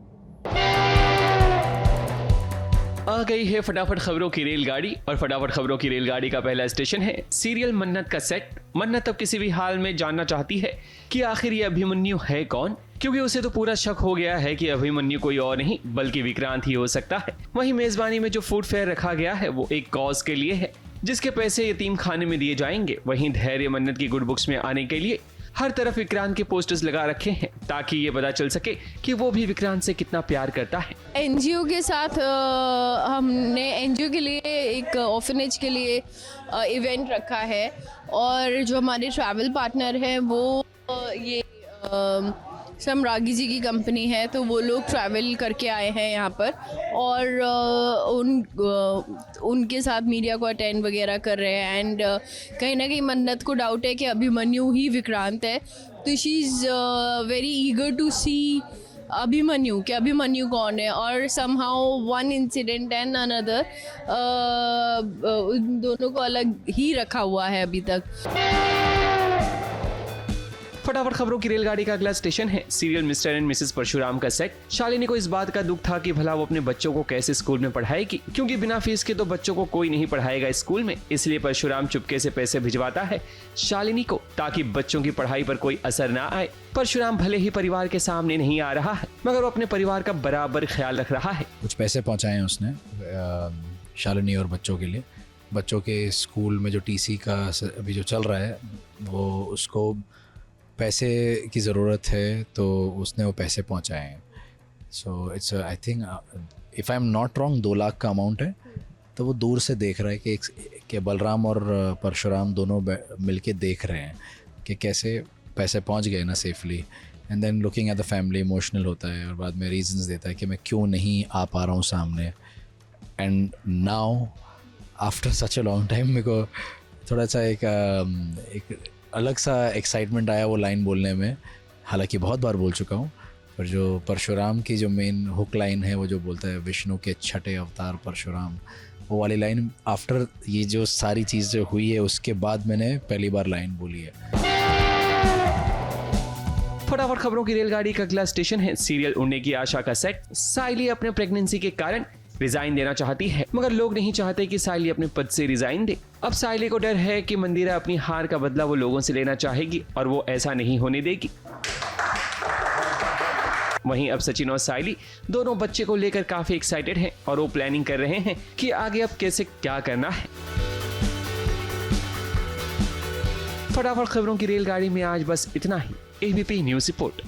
[SPEAKER 9] आ गई है फटाफट खबरों की रेलगाड़ी, और फटाफट खबरों की रेलगाड़ी का पहला स्टेशन है सीरियल मन्नत का सेट। मन्नत अब किसी भी हाल में जानना चाहती है कि आखिर ये अभिमन्यु है कौन, क्योंकि उसे तो पूरा शक हो गया है कि अभिमन्यु कोई और नहीं बल्कि विक्रांत ही हो सकता है। वहीं मेजबानी में जो फूड फेयर रखा गया है वो एक कॉज के लिए है, जिसके पैसे यतीम खाने में दिए जाएंगे। वहीं धैर्य मन्नत की गुड बुक्स में आने के लिए हर तरफ विक्रांत के पोस्टर्स लगा रखे हैं, ताकि ये पता चल सके कि वो भी विक्रांत से कितना प्यार करता है।
[SPEAKER 6] एनजीओ के साथ हमने एनजीओ के लिए एक ऑर्फनेज के लिए इवेंट रखा है, और जो हमारे ट्रैवल पार्टनर हैं वो ये सम्रागी जी की कंपनी है, तो वो लोग ट्रैवल करके आए हैं यहाँ पर, और उनके साथ मीडिया को अटेंड वगैरह कर रहे हैं। एंड कहीं ना कहीं मन्नत को डाउट है कि अभिमन्यु ही विक्रांत है, तो she is very eager to see Abhimanyu कि अभिमन्यु कौन है। और somehow one incident and another, उन दोनों को अलग ही रखा हुआ है अभी तक।
[SPEAKER 9] फटाफट खबरों की रेलगाड़ी का अगला स्टेशन है serial Mr and Mrs Parshuram का सेट। शालिनी को इस बात का दुख था कि भला वो अपने बच्चों को कैसे स्कूल में पढ़ाएगी, क्योंकि बिना फीस के तो बच्चों को कोई नहीं पढ़ाएगा स्कूल में। इसलिए परशुराम चुपके से पैसे भिजवाता है शालिनी को, ताकि बच्चों की पढ़ाई पर कोई असर ना आए। परशुराम भले ही परिवार के सामने नहीं आ रहा है, मगर वो अपने परिवार का बराबर ख्याल रख रहा है।
[SPEAKER 7] कुछ पैसे पहुँचाए हैं उसने शालिनी और बच्चों के लिए। बच्चों के स्कूल में जो टीसी का अभी जो चल रहा है, वो उसको पैसे की ज़रूरत है, तो उसने वो पैसे पहुंचाए हैं। So it's I think if I am not wrong 2 lakh का अमाउंट है। तो वो दूर से देख रहा है कि बलराम और परशुराम दोनों मिलके देख रहे हैं कि कैसे पैसे पहुंच गए ना safely. And then looking at the family, emotional होता है और बाद में रीजंस देता है कि मैं क्यों नहीं आ पा रहा हूँ सामने। And now after such a long time मेरे को थोड़ा सा एक अलग सा एक्साइटमेंट आया वो लाइन बोलने में। हालांकि बहुत बार बोल चुका हूँ, पर जो परशुराम की जो मेन हुक लाइन है, वो जो बोलता है विष्णु के छठे अवतार परशुराम, वो वाली लाइन आफ्टर ये जो सारी चीज़ जो हुई है उसके बाद मैंने पहली बार लाइन बोली है।
[SPEAKER 9] फटाफट खबरों की रेलगाड़ी का अगला स्टेशन है सीरियल उड़ने की आशा का सेट। साइली अपने प्रेगनेंसी के कारण रिजाइन देना चाहती है, मगर लोग नहीं चाहते कि साइली अपने पद से रिजाइन दे। अब साइली को डर है कि मंदिरा अपनी हार का बदला वो लोगों से लेना चाहेगी, और वो ऐसा नहीं होने देगी। वहीं अब सचिन और साइली दोनों बच्चे को लेकर काफी एक्साइटेड हैं, और वो प्लानिंग कर रहे हैं कि आगे अब कैसे क्या करना है। फटाफट खबरों की रेलगाड़ी में आज बस इतना ही। ABP news report.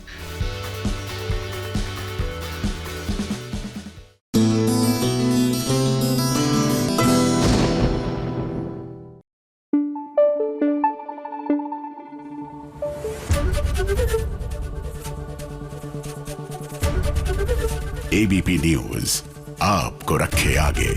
[SPEAKER 5] ABP news आपको रखे आगे।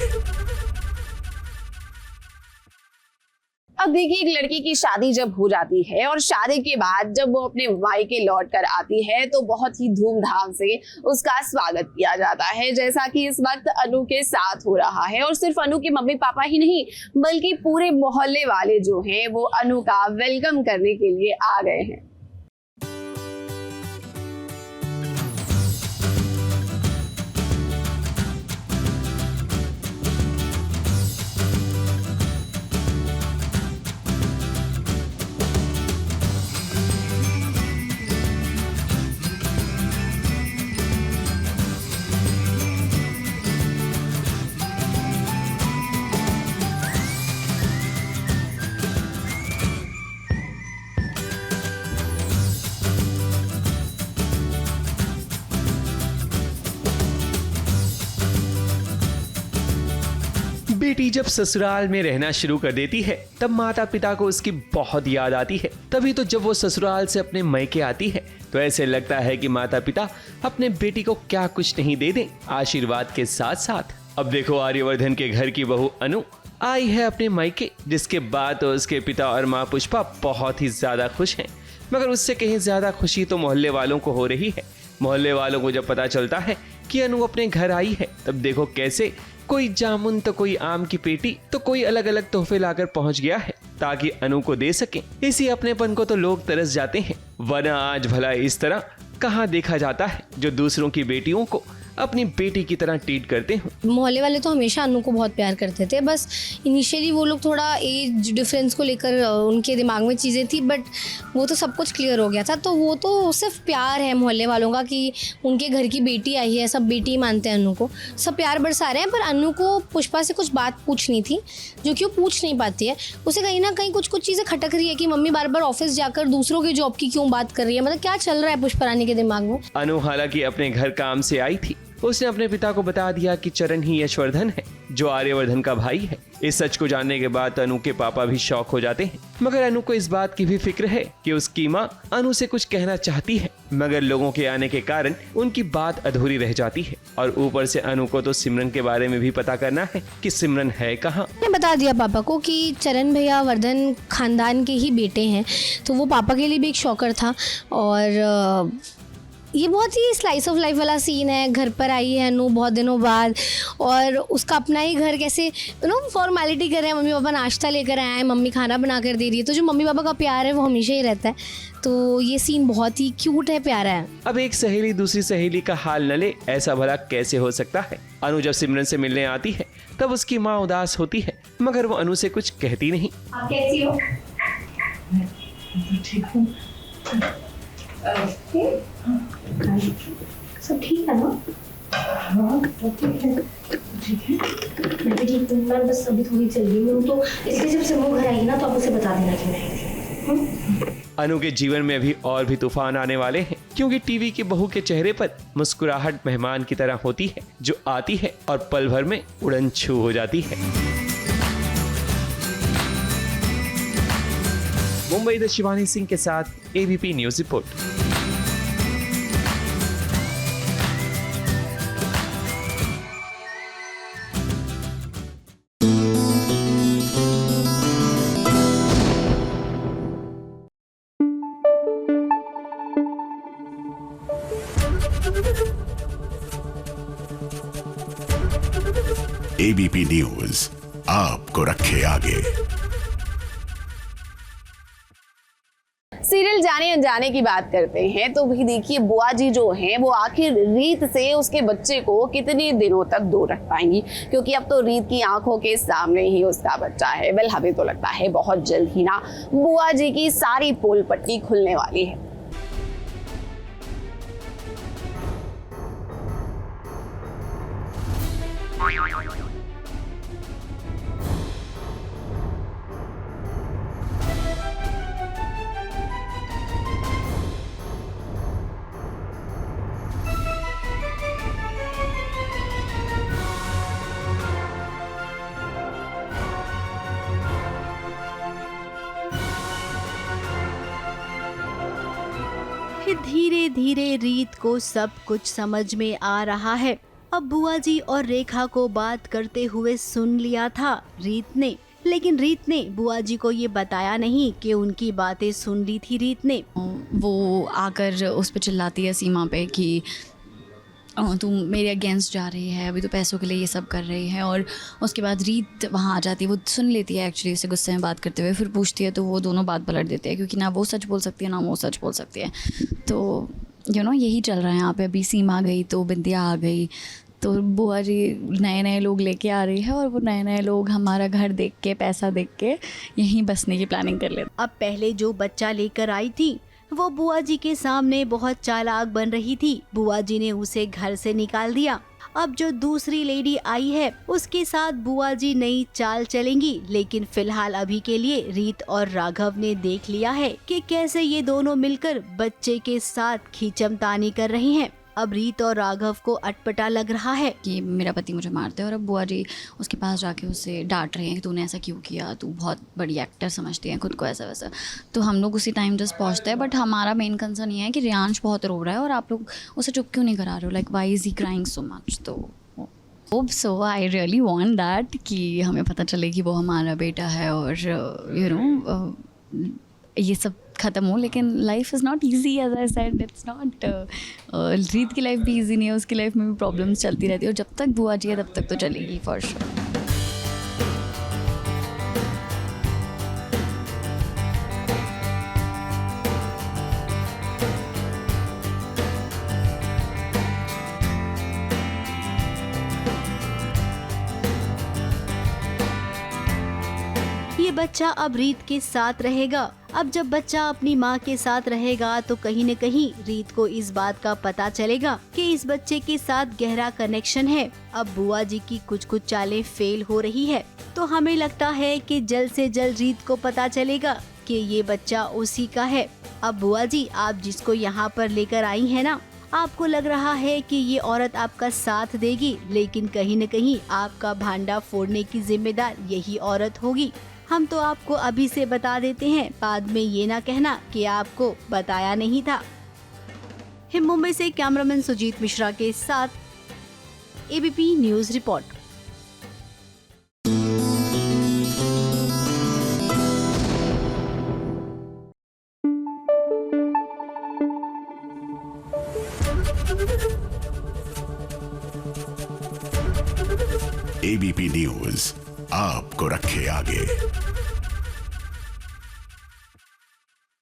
[SPEAKER 1] अब देखिए, एक लड़की की शादी जब हो जाती है और शादी के बाद जब वो अपने मायके लौट कर आती है तो बहुत ही धूमधाम से उसका स्वागत किया जाता है, जैसा कि इस वक्त अनु के साथ हो रहा है। और सिर्फ अनु के मम्मी पापा ही नहीं, बल्कि पूरे मोहल्ले वाले जो हैं वो अनु का वेलकम करने के लिए आ गए हैं।
[SPEAKER 9] बेटी जब ससुराल में रहना शुरू कर देती है तब माता पिता को उसकी बहुत याद आती है। तभी तो जब वो ससुराल से अपने मायके आती है तो ऐसे लगता है कि माता पिता अपने बेटी को क्या कुछ नहीं दे दें आशीर्वाद के साथ साथ। अब देखो आर्यवर्धन के घर की बहू अनु आई है अपने मायके, जिसके बाद तो उसके पिता और माँ पुष्पा बहुत ही ज्यादा खुश हैं। मगर उससे कहीं ज्यादा खुशी तो मोहल्ले वालों को हो रही है। मोहल्ले वालों को जब पता चलता है कि अनु अपने घर आई है तब देखो कैसे कोई जामुन तो कोई आम की पेटी तो कोई अलग अलग तोहफे लाकर पहुंच गया है ताकि अनु को दे सके। इसी अपनेपन को तो लोग तरस जाते हैं, वरना आज भला इस तरह कहाँ देखा जाता है जो दूसरों की बेटियों को अपनी बेटी की तरह ट्रीट करते हैं।
[SPEAKER 8] मोहल्ले वाले तो हमेशा अनु को बहुत प्यार करते थे, बस इनिशियली वो लोग थोड़ा एज डिफरेंस को लेकर उनके दिमाग में चीज़ें थी, बट वो तो सब कुछ क्लियर हो गया था। तो वो तो सिर्फ प्यार है मोहल्ले वालों का कि उनके घर की बेटी आई है, सब बेटी मानते हैं अनु को, सब प्यार बरसा रहे हैं। पर अनु को पुष्पा से कुछ बात पूछनी थी जो कि वो पूछ नहीं पाती है। उसे कहीं ना कहीं कुछ चीज़ें खटक रही है कि मम्मी बार बार ऑफिस जाकर दूसरों की जॉब की क्यों बात कर रही है, मतलब क्या चल रहा है पुष्पा रानी के दिमाग में।
[SPEAKER 9] अनु हालांकि अपने घर काम से आई थी, उसने अपने पिता को बता दिया कि चरण ही यशवर्धन है जो आर्यवर्धन का भाई है। इस सच को जानने के बाद अनु के पापा भी शॉक हो जाते हैं। मगर अनु को इस बात की भी फिक्र है कि उसकी माँ अनु से कुछ कहना चाहती है, मगर लोगों के आने के कारण उनकी बात अधूरी रह जाती है। और ऊपर से अनु को तो सिमरन के बारे में भी पता करना है कि सिमरन है कहाँ।
[SPEAKER 8] मैंने बता दिया पापा को कि चरण भैया वर्धन खानदान के ही बेटे हैं, तो वो पापा के लिए भी एक शॉकर था। और ये बहुत ही स्लाइस ऑफ लाइफ वाला सीन है। घर पर आई है अनु बहुत दिनों बाद और उसका अपना ही घर कैसे फॉर्मेलिटी कर रहे हैं। मम्मी पापा नाश्ता लेकर आए हैं, मम्मी खाना बना कर दे रही है, तो जो मम्मी पापा का प्यार है वो हमेशा ही रहता है। तो ये सीन बहुत ही क्यूट है, प्यारा है।
[SPEAKER 9] अब एक सहेली दूसरी सहेली का हाल न ले, ऐसा भला कैसे हो सकता है। अनु जब सिमरन से मिलने आती है तब उसकी माँ उदास होती है, मगर वो अनु से कुछ कहती नहीं।
[SPEAKER 8] आप कैसी हो?
[SPEAKER 10] ठीक हूँ।
[SPEAKER 8] सब ठीक है ना?
[SPEAKER 10] हाँ सब ठीक है। ठीक है
[SPEAKER 8] मैं भी ठीक हूँ। मैं बस अभी थोड़ी चल रही हूँ, तो इसलिए जब सिमू घर आएगी ना तो आप उसे बता देना कि मैं आई थी।
[SPEAKER 9] अनु के जीवन में अभी और भी तूफान आने वाले हैं, क्योंकि टीवी की बहू के चेहरे पर मुस्कुराहट मेहमान की तरह होती है जो आती है और पल भर में उड़न छू हो जाती है। मुंबई से शिवानी सिंह के साथ ABP news report.
[SPEAKER 5] ABP news आपको रखे आगे।
[SPEAKER 1] सीरियल जाने अनजाने की बात करते हैं तो भी देखिए बुआ जी जो हैं वो आखिर रीत से उसके बच्चे को कितने दिनों तक दूर रख पाएंगी, क्योंकि अब तो रीत की आंखों के सामने ही उसका बच्चा है। वेल हमें तो लगता है बहुत जल्द ही ना बुआ जी की सारी पोल पट्टी खुलने वाली है।
[SPEAKER 2] धीरे धीरे रीत को सब कुछ समझ में आ रहा है। अब बुआ जी और रेखा को बात करते हुए सुन लिया था रीत ने, लेकिन रीत ने बुआ जी को ये बताया नहीं कि उनकी बातें सुन ली थी रीत ने।
[SPEAKER 18] वो आकर उस पर चिल्लाती है सीमा पे कि तुम मेरे अगेंस्ट जा रही है, अभी तो पैसों के लिए ये सब कर रही है। और उसके बाद रीत वहाँ आ जाती है, वो सुन लेती है एक्चुअली उसे गुस्से में बात करते हुए, फिर पूछती है तो वो दोनों बात पलट देते हैं, क्योंकि ना वो सच बोल सकती है ना वो सच बोल सकती है। तो यही चल रहा है यहाँ पे। अभी सीमा आ गई तो बिंदिया आ गई, तो बुआ जी नए नए लोग लेके आ रही है और वो नए नए लोग हमारा घर देख के पैसा देख के यहीं बसने की प्लानिंग कर लेते।
[SPEAKER 2] अब पहले जो बच्चा लेकर आई थी वो बुआ जी के सामने बहुत चालाक बन रही थी। बुआ जी ने उसे घर से निकाल दिया। अब जो दूसरी लेडी आई है उसके साथ बुआ जी नई चाल चलेंगी, लेकिन फिलहाल अभी के लिए रीत और राघव ने देख लिया है कि कैसे ये दोनों मिलकर बच्चे के साथ खींचमतानी कर रही हैं। अब रीत और राघव को अटपटा लग रहा है
[SPEAKER 12] कि मेरा पति मुझे मारते हैं और अब बुआ जी उसके पास जाके उससे डांट रहे हैं कि तूने ऐसा क्यों किया, तू बहुत बड़ी एक्टर समझती है खुद को, ऐसा वैसा। तो हम लोग उसी टाइम जस्ट पहुँचते हैं, बट हमारा मेन कंसर्न ये है कि रियांश बहुत रो रहा है और आप लोग उसे चुप क्यों नहीं करा रहे हो, like why is he crying so much. तो सो आई रियली वांट दैट कि हमें पता चले कि वो हमारा बेटा है और यू नो ये सब ख़त्म हो। लेकिन life is not easy, as I said it's not. Reet की लाइफ भी ईजी नहीं है, उसकी लाइफ में भी प्रॉब्लम्स चलती रहती है और जब तक बुआ जी है तब तक तो चलेगी फॉर श्योर।
[SPEAKER 2] ये बच्चा अब रीत के साथ रहेगा। अब जब बच्चा अपनी माँ के साथ रहेगा तो कहीं न कहीं रीत को इस बात का पता चलेगा कि इस बच्चे के साथ गहरा कनेक्शन है। अब बुआ जी की कुछ चालें फेल हो रही है, तो हमें लगता है कि जल्द से जल्द रीत को पता चलेगा कि ये बच्चा उसी का है। अब बुआ जी, आप जिसको यहाँ पर लेकर आई है ना, आपको लग रहा है कि ये औरत आपका साथ देगी, लेकिन कहीं न कहीं आपका भांडा फोड़ने की जिम्मेदार यही औरत होगी। हम तो आपको अभी से बता देते हैं, बाद में ये ना कहना कि आपको बताया नहीं था। मुंबई से कैमरामैन सुजीत मिश्रा के साथ ABP news report.
[SPEAKER 5] ABP news आपको रखे आगे।